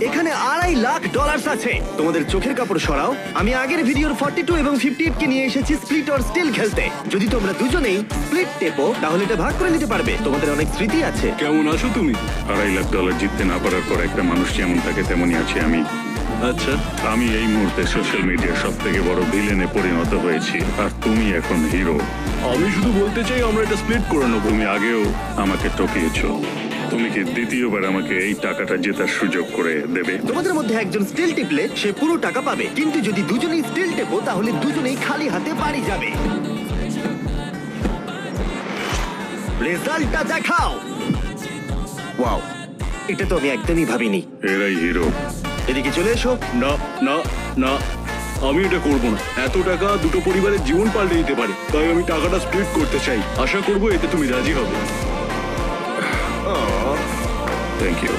এখানে $2.5 লাখ আছে। তোমাদের চোখের কাপড় সরাও। আমি আগের ভিডিওর 42 এবং 58 কে নিয়ে এসেছি স্প্লিট অর স্টিল খেলতে। যদি তোমরা দুজনেই স্প্লিট টেপো তাহলে এটা ভাগ করে নিতে পারবে। তোমাদের অনেক স্মৃতি আছে। কেমন আছো তুমি? $2.5 লাখ জিততে না পারার পর একটা মানুষ যেমন থাকে তেমনই আছি আমি। আচ্ছা, আমি এই মুহূর্তে সোশ্যাল মিডিয়ার সব থেকে বড় ভিলেনে পরিণত হয়েছি, আর তুমি এখন হিরো। আমি শুধু বলতে চাই আমরা এটা স্প্লিট করে নেবো। তুমি আগেও আমাকে ঠকিয়েছো। তুমি কি দ্বিতীয়বার আমাকে এই টাকাটা জেতার সুযোগ করে দেবে? তোমাদের মধ্যে একজন স্টিল টিপলে সে পুরো টাকা পাবে, কিন্তু যদি দুজনেই স্টিল টেপো তাহলে দুজনেই খালি হাতে বাড়ি যাবে। রেজাল্টটা দেখাও। ওয়াও, এটা তো আমি একদমই ভাবিনি। এরাই হিরো। এদিকে চলে এসো। না না না, আমি এটা করবো না। এত টাকা দুটো পরিবারের জীবন পাল্টে দিতে পারে, তাই আমি টাকাটা স্প্লিট করতে চাই। আশা করবো এতে তুমি রাজি হবে। Thank you.